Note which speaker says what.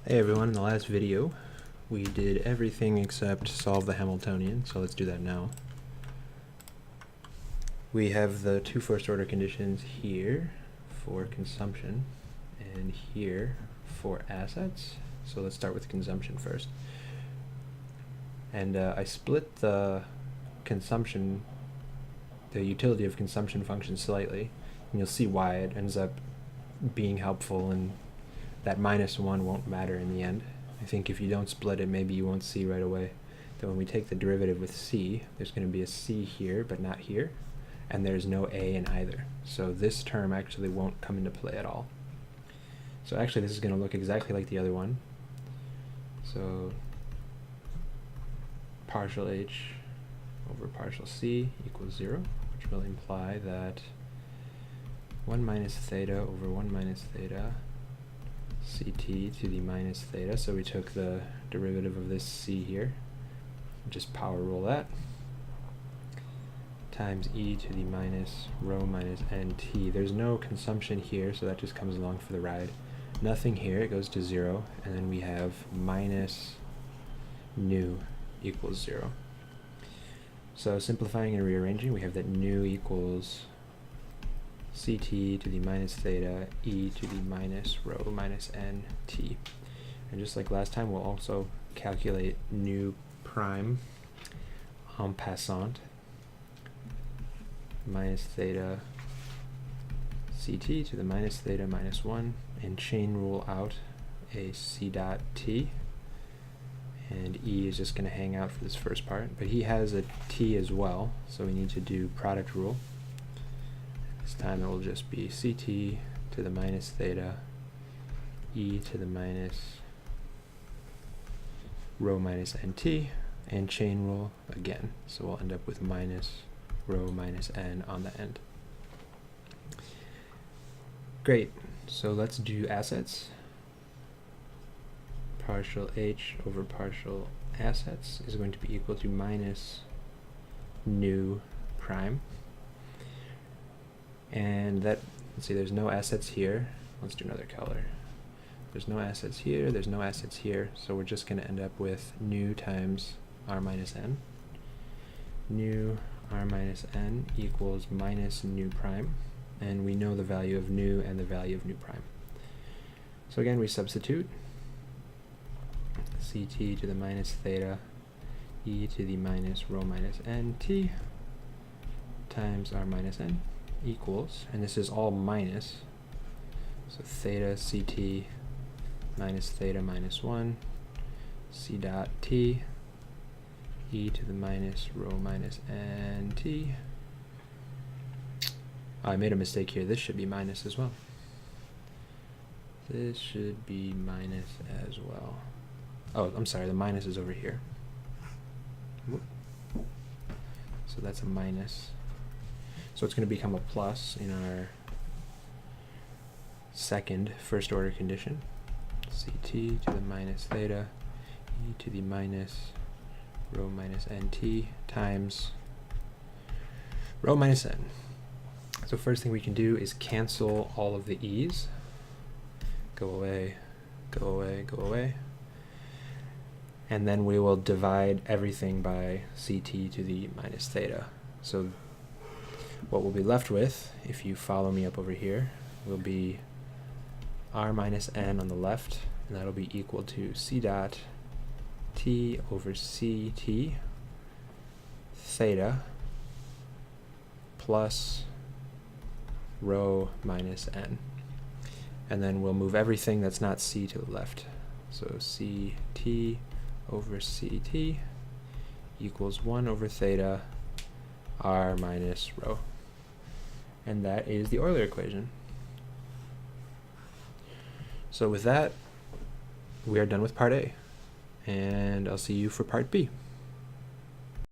Speaker 1: Hey everyone, in the last video we did everything except solve the Hamiltonian, so let's do that now. We have the two first order conditions here for consumption and here for assets, so let's start with consumption first. And I split the utility of consumption function slightly, and you'll see why it ends up being helpful, and that -1 won't matter in the end. I think if you don't split it, maybe you won't see right away that when we take the derivative with c, there's going to be a c here, but not here, and there's no a in either. So this term actually won't come into play at all. So actually this is going to look exactly like the other one. So partial h over partial c equals 0, which will imply that 1 minus theta over 1 minus theta ct to the minus theta, so we took the derivative of this c here, just power rule that, times e to the minus rho minus nt. There's no consumption here, so that just comes along for the ride. Nothing here, it goes to 0, and then we have minus nu equals 0. So simplifying and rearranging, we have that nu equals ct to the minus theta e to the minus rho minus nt. And just like last time, we'll also calculate nu prime en passant, minus theta ct to the minus theta minus 1, and chain rule out a c dot t. And e is just going to hang out for this first part, but he has a t as well, so we need to do product rule. This time it will just be ct to the minus theta e to the minus rho minus nt, and chain rule again, so we'll end up with minus rho minus n on the end. Great, so let's do assets. Partial h over partial assets is going to be equal to minus nu prime. And that, let's see, there's no assets here. Let's do another color. There's no assets here, there's no assets here, so we're just going to end up with nu times r minus n. Nu r minus n equals minus nu prime, and we know the value of nu and the value of nu prime. So again, we substitute ct to the minus theta e to the minus rho minus nt times r minus n equals, and this is all minus, so theta ct minus theta minus 1 c dot t e to the minus rho minus nt. I made a mistake here. This should be minus as well. This should be minus as well. Oh, I'm sorry, the minus is over here. Whoop. So that's a minus. So it's going to become a plus in our second first order condition. Ct to the minus theta e to the minus rho minus nt times rho minus n. So first thing we can do is cancel all of the e's. Go away, go away, go away. And then we will divide everything by ct to the minus theta. So what we'll be left with, if you follow me up over here, will be r minus n on the left, and that'll be equal to c dot t over ct theta plus rho minus n. And then we'll move everything that's not c to the left. So ct over ct equals 1 over theta r minus rho. And that is the Euler equation. So with that, we are done with part A, and I'll see you for part B.